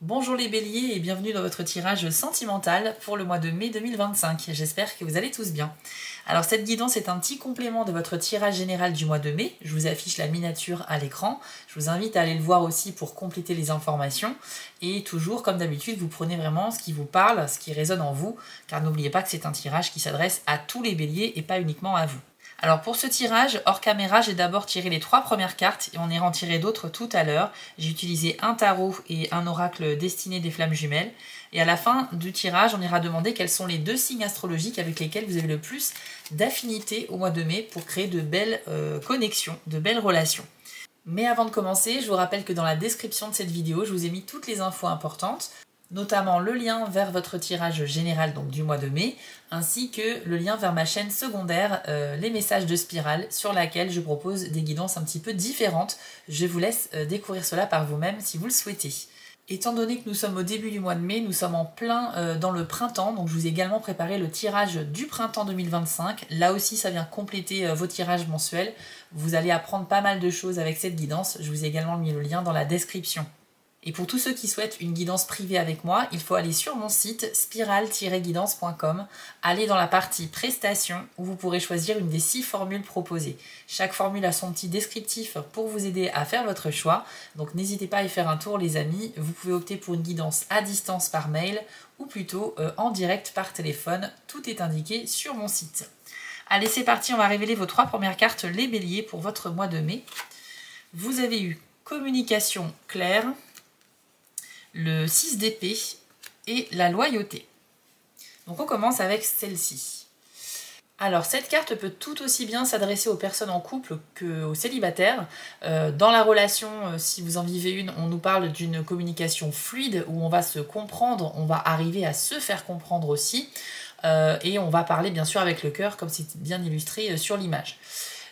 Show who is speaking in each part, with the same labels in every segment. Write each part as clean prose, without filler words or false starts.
Speaker 1: Bonjour les béliers et bienvenue dans votre tirage sentimental pour le mois de mai 2025. J'espère que vous allez tous bien. Alors cette guidance est un petit complément de votre tirage général du mois de mai. Je vous affiche la miniature à l'écran. Je vous invite à aller le voir aussi pour compléter les informations. Et toujours, comme d'habitude, vous prenez vraiment ce qui vous parle, ce qui résonne en vous, car n'oubliez pas que c'est un tirage qui s'adresse à tous les béliers et pas uniquement à vous. Alors pour ce tirage, hors caméra, j'ai d'abord tiré les 3 premières cartes et on ira en tirer d'autres tout à l'heure. J'ai utilisé un tarot et un oracle destiné des flammes jumelles. Et à la fin du tirage, on ira demander quels sont les 2 signes astrologiques avec lesquels vous avez le plus d'affinité au mois de mai pour créer de belles connexions, de belles relations. Mais avant de commencer, je vous rappelle que dans la description de cette vidéo, je vous ai mis toutes les infos importantes, notamment le lien vers votre tirage général donc du mois de mai, ainsi que le lien vers ma chaîne secondaire, les messages de spirale, sur laquelle je propose des guidances un petit peu différentes. Je vous laisse découvrir cela par vous-même si vous le souhaitez. Étant donné que nous sommes au début du mois de mai, nous sommes en plein dans le printemps, donc je vous ai également préparé le tirage du printemps 2025. Là aussi, ça vient compléter vos tirages mensuels. Vous allez apprendre pas mal de choses avec cette guidance. Je vous ai également mis le lien dans la description. Et pour tous ceux qui souhaitent une guidance privée avec moi, il faut aller sur mon site spiral-guidance.com, aller dans la partie prestations où vous pourrez choisir une des 6 formules proposées. Chaque formule a son petit descriptif pour vous aider à faire votre choix, donc n'hésitez pas à y faire un tour les amis. Vous pouvez opter pour une guidance à distance par mail ou plutôt en direct par téléphone, tout est indiqué sur mon site. Allez, c'est parti, on va révéler vos 3 premières cartes, les béliers, pour votre mois de mai. Vous avez eu communication claire, le 6 d'épée et la loyauté. Donc on commence avec celle-ci. Alors cette carte peut tout aussi bien s'adresser aux personnes en couple qu'aux célibataires. Dans la relation, si vous en vivez une, on nous parle d'une communication fluide où on va se comprendre, on va arriver à se faire comprendre aussi. Et on va parler bien sûr avec le cœur comme c'est bien illustré sur l'image.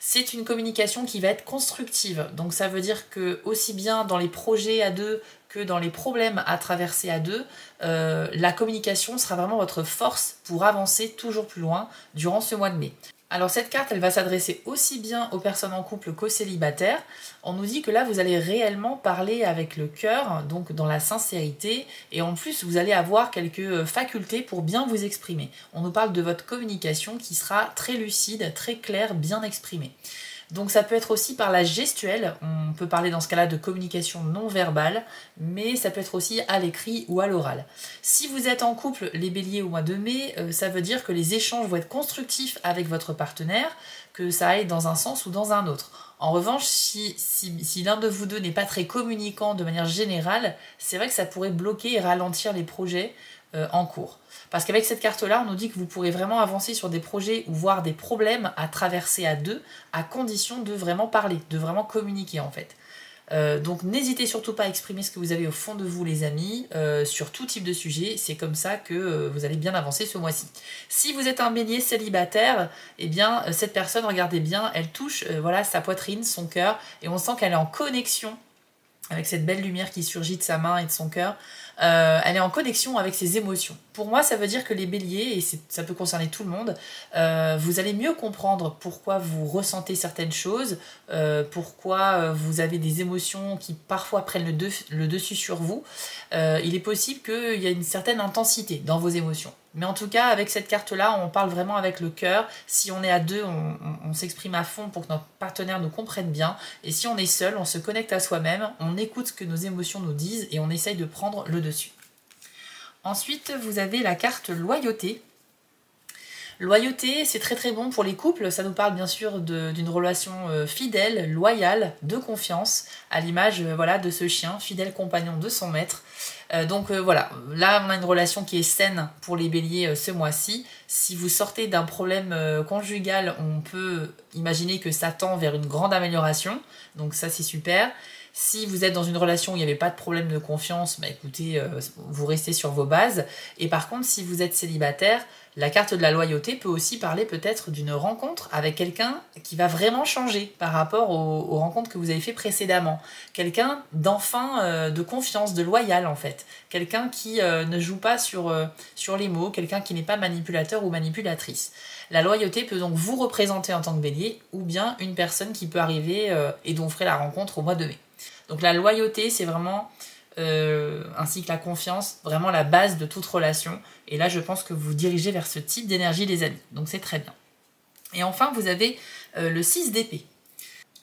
Speaker 1: C'est une communication qui va être constructive, donc ça veut dire que aussi bien dans les projets à deux que dans les problèmes à traverser à deux, la communication sera vraiment votre force pour avancer toujours plus loin durant ce mois de mai. Alors cette carte, elle va s'adresser aussi bien aux personnes en couple qu'aux célibataires. On nous dit que là, vous allez réellement parler avec le cœur, donc dans la sincérité, et en plus, vous allez avoir quelques facultés pour bien vous exprimer. On nous parle de votre communication qui sera très lucide, très claire, bien exprimée. Donc ça peut être aussi par la gestuelle, on peut parler dans ce cas-là de communication non verbale, mais ça peut être aussi à l'écrit ou à l'oral. Si vous êtes en couple, les béliers au mois de mai, ça veut dire que les échanges vont être constructifs avec votre partenaire, que ça aille dans un sens ou dans un autre. En revanche, si l'un de vous deux n'est pas très communicant de manière générale, c'est vrai que ça pourrait bloquer et ralentir les projets en cours. Parce qu'avec cette carte-là, on nous dit que vous pourrez vraiment avancer sur des projets ou voir des problèmes à traverser à deux, à condition de vraiment parler, de vraiment communiquer en fait. Donc n'hésitez surtout pas à exprimer ce que vous avez au fond de vous les amis, sur tout type de sujet, c'est comme ça que vous allez bien avancer ce mois-ci. Si vous êtes un bélier célibataire, eh bien cette personne, regardez bien, elle touche voilà, sa poitrine, son cœur, et on sent qu'elle est en connexion avec cette belle lumière qui surgit de sa main et de son cœur. Elle est en connexion avec ses émotions. Pour moi, ça veut dire que les béliers, et ça peut concerner tout le monde, vous allez mieux comprendre pourquoi vous ressentez certaines choses, pourquoi vous avez des émotions qui parfois prennent le dessus sur vous. Il est possible qu'il y ait une certaine intensité dans vos émotions. Mais en tout cas, avec cette carte-là, on parle vraiment avec le cœur. Si on est à deux, on s'exprime à fond pour que notre partenaire nous comprenne bien. Et si on est seul, on se connecte à soi-même, on écoute ce que nos émotions nous disent et on essaye de prendre le dessus. Ensuite, vous avez la carte loyauté. Loyauté, c'est très très bon pour les couples, ça nous parle bien sûr d'une relation fidèle, loyale, de confiance, à l'image voilà, de ce chien, fidèle compagnon de son maître. Donc voilà, là on a une relation qui est saine pour les béliers ce mois-ci. Si vous sortez d'un problème conjugal, on peut imaginer que ça tend vers une grande amélioration, donc ça c'est super. Si vous êtes dans une relation où il n'y avait pas de problème de confiance, bah écoutez, vous restez sur vos bases. Et par contre, si vous êtes célibataire, la carte de la loyauté peut aussi parler peut-être d'une rencontre avec quelqu'un qui va vraiment changer par rapport aux rencontres que vous avez fait précédemment. Quelqu'un d'enfin de confiance, de loyal en fait. Quelqu'un qui ne joue pas sur les mots, quelqu'un qui n'est pas manipulateur ou manipulatrice. La loyauté peut donc vous représenter en tant que bélier ou bien une personne qui peut arriver et dont vous ferez la rencontre au mois de mai. Donc la loyauté, c'est vraiment ainsi que la confiance, vraiment la base de toute relation. Et là, je pense que vous vous dirigez vers ce type d'énergie, les amis. Donc c'est très bien. Et enfin, vous avez le 6 d'épée.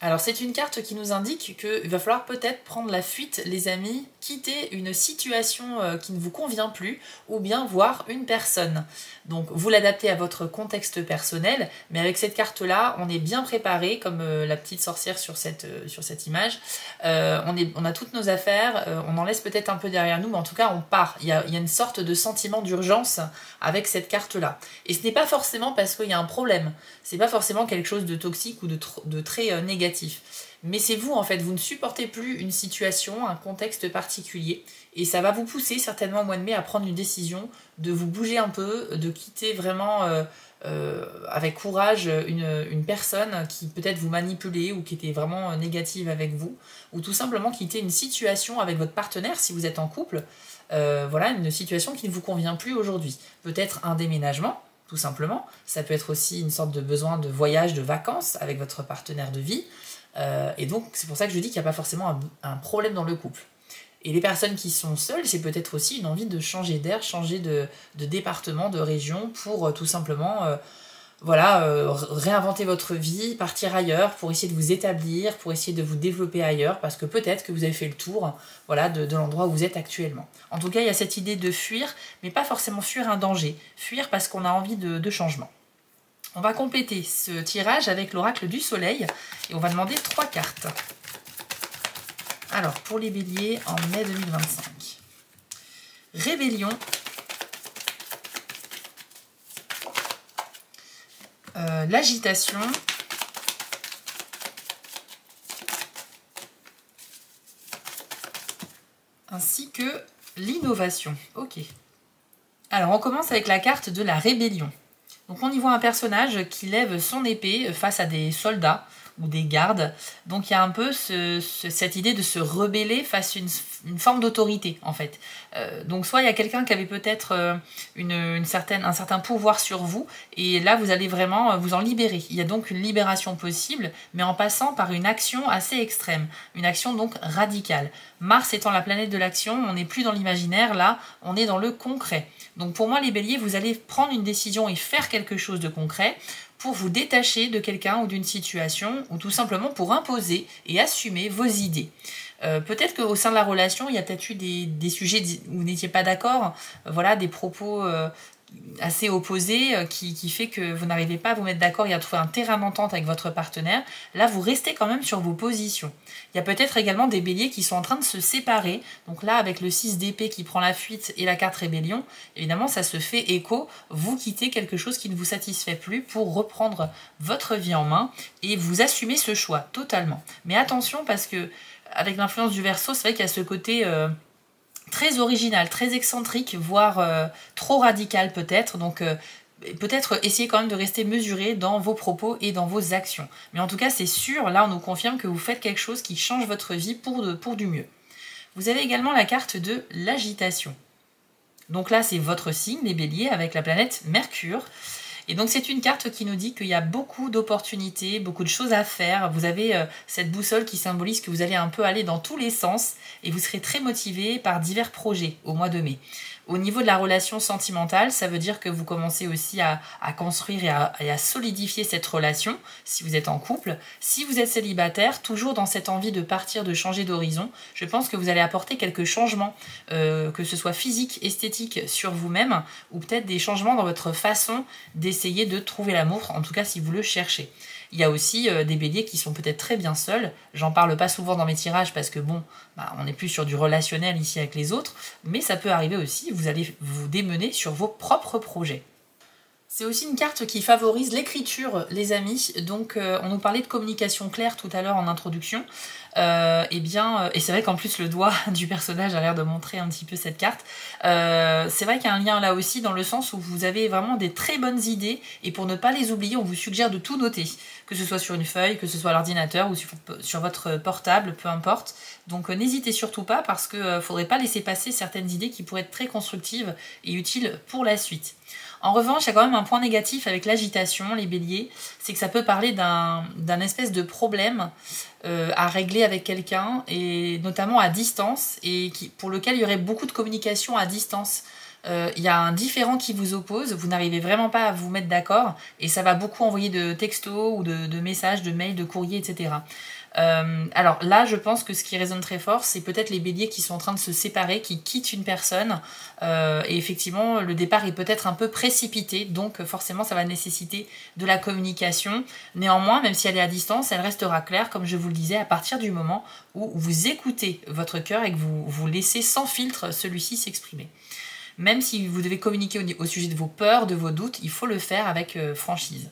Speaker 1: Alors c'est une carte qui nous indique qu'il va falloir peut-être prendre la fuite, les amis, quitter une situation qui ne vous convient plus, ou bien voir une personne. Donc vous l'adaptez à votre contexte personnel, mais avec cette carte-là, on est bien préparé, comme la petite sorcière sur cette image. On a toutes nos affaires, on en laisse peut-être un peu derrière nous, mais en tout cas on part. Il y a une sorte de sentiment d'urgence avec cette carte-là. Et ce n'est pas forcément parce qu'il y a un problème, c'est pas forcément quelque chose de toxique ou de très négatif. Mais c'est vous en fait, vous ne supportez plus une situation, un contexte particulier et ça va vous pousser certainement au mois de mai à prendre une décision, de vous bouger un peu, de quitter vraiment avec courage une personne qui peut-être vous manipulait ou qui était vraiment négative avec vous, ou tout simplement quitter une situation avec votre partenaire si vous êtes en couple, voilà, une situation qui ne vous convient plus aujourd'hui. Peut-être un déménagement, tout simplement. Ça peut être aussi une sorte de besoin de voyage, de vacances avec votre partenaire de vie. Et donc, c'est pour ça que je dis qu'il n'y a pas forcément un problème dans le couple. Et les personnes qui sont seules, c'est peut-être aussi une envie de changer d'air, changer de département, de région, pour tout simplement réinventer votre vie, partir ailleurs, pour essayer de vous établir, pour essayer de vous développer ailleurs, parce que peut-être que vous avez fait le tour de l'endroit où vous êtes actuellement. En tout cas, il y a cette idée de fuir, mais pas forcément fuir un danger, fuir parce qu'on a envie de changement. On va compléter ce tirage avec l'oracle du soleil, et on va demander 3 cartes. Alors, pour les béliers, en mai 2025. Rébellion. L'agitation. Ainsi que l'innovation. Ok. Alors, on commence avec la carte de la rébellion. Donc, on y voit un personnage qui lève son épée face à des soldats ou des gardes. Donc il y a un peu cette idée de se rebeller face à une forme d'autorité en fait. Donc soit il y a quelqu'un qui avait peut-être un certain pouvoir sur vous, et là vous allez vraiment vous en libérer. Il y a donc une libération possible, mais en passant par une action assez extrême, une action donc radicale. Mars étant la planète de l'action, on n'est plus dans l'imaginaire, là on est dans le concret. Donc pour moi les béliers, vous allez prendre une décision et faire quelque chose de concret, pour vous détacher de quelqu'un ou d'une situation, ou tout simplement pour imposer et assumer vos idées. Peut-être qu'au sein de la relation, il y a peut-être eu des sujets où vous n'étiez pas d'accord, voilà, des propos assez opposés qui fait que vous n'arrivez pas à vous mettre d'accord et à trouver un terrain d'entente avec votre partenaire. Là, vous restez quand même sur vos positions. Il y a peut-être également des béliers qui sont en train de se séparer. Donc là, avec le 6 d'épée qui prend la fuite et la carte rébellion, évidemment, ça se fait écho. Vous quittez quelque chose qui ne vous satisfait plus pour reprendre votre vie en main et vous assumez ce choix totalement. Mais attention, parce que avec l'influence du Verseau, c'est vrai qu'il y a ce côté très original, très excentrique, voire trop radical peut-être. Donc peut-être essayer quand même de rester mesuré dans vos propos et dans vos actions. Mais en tout cas, c'est sûr, là on nous confirme que vous faites quelque chose qui change votre vie pour du mieux. Vous avez également la carte de l'agitation. Donc là, c'est votre signe, les béliers, avec la planète Mercure. Et donc c'est une carte qui nous dit qu'il y a beaucoup d'opportunités, beaucoup de choses à faire. Vous avez cette boussole qui symbolise que vous allez un peu aller dans tous les sens et vous serez très motivé par divers projets au mois de mai. Au niveau de la relation sentimentale, ça veut dire que vous commencez aussi à construire et à solidifier cette relation si vous êtes en couple. Si vous êtes célibataire, toujours dans cette envie de partir, de changer d'horizon, je pense que vous allez apporter quelques changements, que ce soit physique, esthétique sur vous-même, ou peut-être des changements dans votre façon d'essayer de trouver l'amour, en tout cas si vous le cherchez. Il y a aussi des béliers qui sont peut-être très bien seuls. J'en parle pas souvent dans mes tirages parce que bon, on est plus sur du relationnel ici avec les autres, mais ça peut arriver aussi, vous allez vous démener sur vos propres projets. C'est aussi une carte qui favorise l'écriture, les amis. Donc, on nous parlait de communication claire tout à l'heure en introduction. Et c'est vrai qu'en plus le doigt du personnage a l'air de montrer un petit peu cette carte. C'est vrai qu'il y a un lien là aussi dans le sens où vous avez vraiment des très bonnes idées et pour ne pas les oublier, on vous suggère de tout noter, que ce soit sur une feuille, que ce soit à l'ordinateur ou sur votre portable, peu importe. Donc n'hésitez surtout pas parce qu'il ne faudrait pas laisser passer certaines idées qui pourraient être très constructives et utiles pour la suite. En revanche, il y a quand même un point négatif avec l'agitation, les béliers, c'est que ça peut parler d'un espèce de problème à régler avec quelqu'un, et notamment à distance, et pour lequel il y aurait beaucoup de communication à distance. Il y a un différend qui vous oppose, vous n'arrivez vraiment pas à vous mettre d'accord, et ça va beaucoup envoyer de textos ou de messages, de mails, de courriers, etc. Alors là, je pense que ce qui résonne très fort, c'est peut-être les béliers qui sont en train de se séparer, qui quittent une personne, et effectivement, le départ est peut-être un peu précipité, donc forcément, ça va nécessiter de la communication. Néanmoins, même si elle est à distance, elle restera claire, comme je vous le disais, à partir du moment où vous écoutez votre cœur et que vous laissez sans filtre celui-ci s'exprimer. Même si vous devez communiquer au sujet de vos peurs, de vos doutes, il faut le faire avec franchise.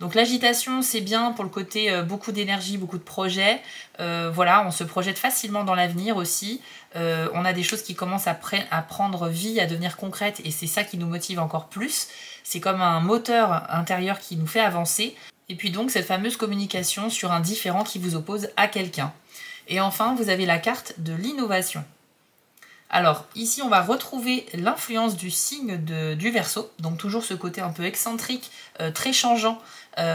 Speaker 1: Donc l'agitation, c'est bien pour le côté beaucoup d'énergie, beaucoup de projets. Voilà, on se projette facilement dans l'avenir aussi. On a des choses qui commencent à prendre vie, à devenir concrètes, et c'est ça qui nous motive encore plus. C'est comme un moteur intérieur qui nous fait avancer. Et puis donc cette fameuse communication sur un différend qui vous oppose à quelqu'un. Et enfin, vous avez la carte de l'innovation. Alors, ici, on va retrouver l'influence du signe du Verseau, donc toujours ce côté un peu excentrique, très changeant,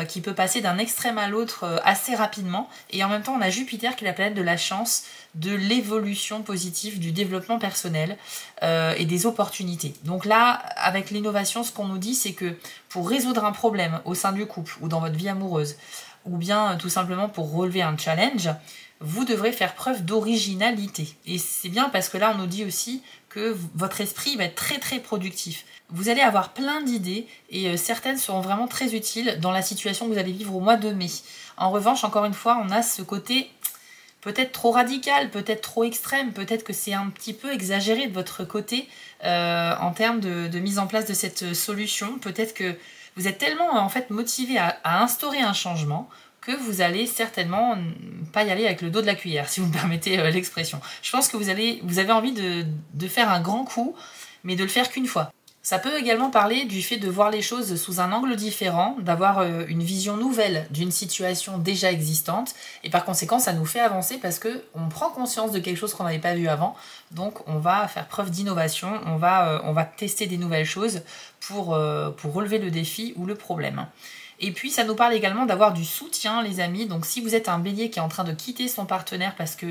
Speaker 1: qui peut passer d'un extrême à l'autre assez rapidement. Et en même temps, on a Jupiter qui est la planète de la chance, de l'évolution positive, du développement personnel et des opportunités. Donc là, avec l'innovation, ce qu'on nous dit, c'est que pour résoudre un problème au sein du couple ou dans votre vie amoureuse, ou bien tout simplement pour relever un challenge, vous devrez faire preuve d'originalité. Et c'est bien parce que là, on nous dit aussi que votre esprit va être très très productif. Vous allez avoir plein d'idées et certaines seront vraiment très utiles dans la situation que vous allez vivre au mois de mai. En revanche, encore une fois, on a ce côté peut-être trop radical, peut-être trop extrême, peut-être que c'est un petit peu exagéré de votre côté en termes de mise en place de cette solution. Peut-être que vous êtes tellement en fait motivé à instaurer un changement que vous allez certainement pas y aller avec le dos de la cuillère, si vous me permettez l'expression. Je pense que vous avez envie de faire un grand coup, mais de le faire qu'une fois. Ça peut également parler du fait de voir les choses sous un angle différent, d'avoir une vision nouvelle d'une situation déjà existante, et par conséquent, ça nous fait avancer parce qu'on prend conscience de quelque chose qu'on n'avait pas vu avant, donc on va faire preuve d'innovation, on va tester des nouvelles choses pour relever le défi ou le problème. Et puis ça nous parle également d'avoir du soutien, les amis. Donc si vous êtes un bélier qui est en train de quitter son partenaire parce que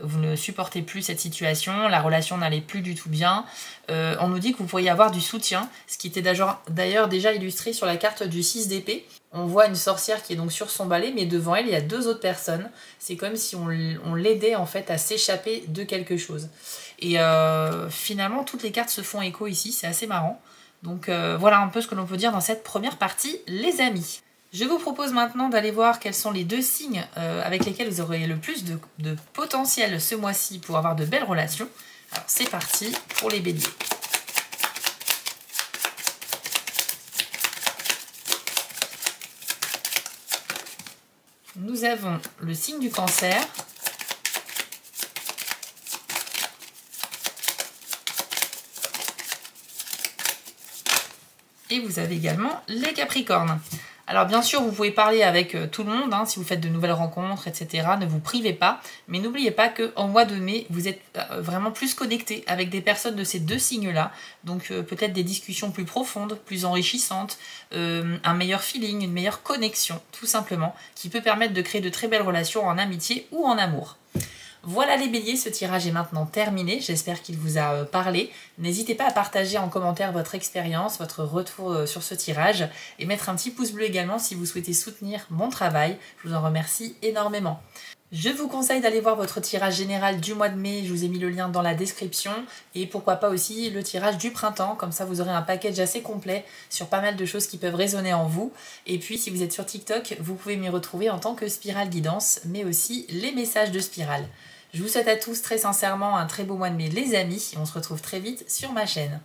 Speaker 1: vous ne supportez plus cette situation, la relation n'allait plus du tout bien, on nous dit que vous pourriez avoir du soutien, ce qui était d'ailleurs déjà illustré sur la carte du 6 d'épée. On voit une sorcière qui est donc sur son balai, mais devant elle, il y a deux autres personnes. C'est comme si on l'aidait en fait à s'échapper de quelque chose. Et finalement, toutes les cartes se font écho ici, c'est assez marrant. Donc voilà un peu ce que l'on peut dire dans cette première partie, les amis. Je vous propose maintenant d'aller voir quels sont les deux signes avec lesquels vous aurez le plus de potentiel ce mois-ci pour avoir de belles relations. Alors c'est parti pour les béliers. Nous avons le signe du Cancer, et vous avez également les Capricornes. Alors bien sûr, vous pouvez parler avec tout le monde, hein, si vous faites de nouvelles rencontres, etc. Ne vous privez pas, mais n'oubliez pas qu'en mois de mai, vous êtes vraiment plus connecté avec des personnes de ces deux signes-là. Donc peut-être des discussions plus profondes, plus enrichissantes, un meilleur feeling, une meilleure connexion, tout simplement, qui peut permettre de créer de très belles relations en amitié ou en amour. Voilà les béliers, ce tirage est maintenant terminé, j'espère qu'il vous a parlé. N'hésitez pas à partager en commentaire votre expérience, votre retour sur ce tirage et mettre un petit pouce bleu également si vous souhaitez soutenir mon travail, je vous en remercie énormément. Je vous conseille d'aller voir votre tirage général du mois de mai, je vous ai mis le lien dans la description et pourquoi pas aussi le tirage du printemps, comme ça vous aurez un package assez complet sur pas mal de choses qui peuvent résonner en vous. Et puis si vous êtes sur TikTok, vous pouvez m'y retrouver en tant que Spirale Guidance, mais aussi les messages de Spirale. Je vous souhaite à tous très sincèrement un très beau mois de mai les amis, et on se retrouve très vite sur ma chaîne.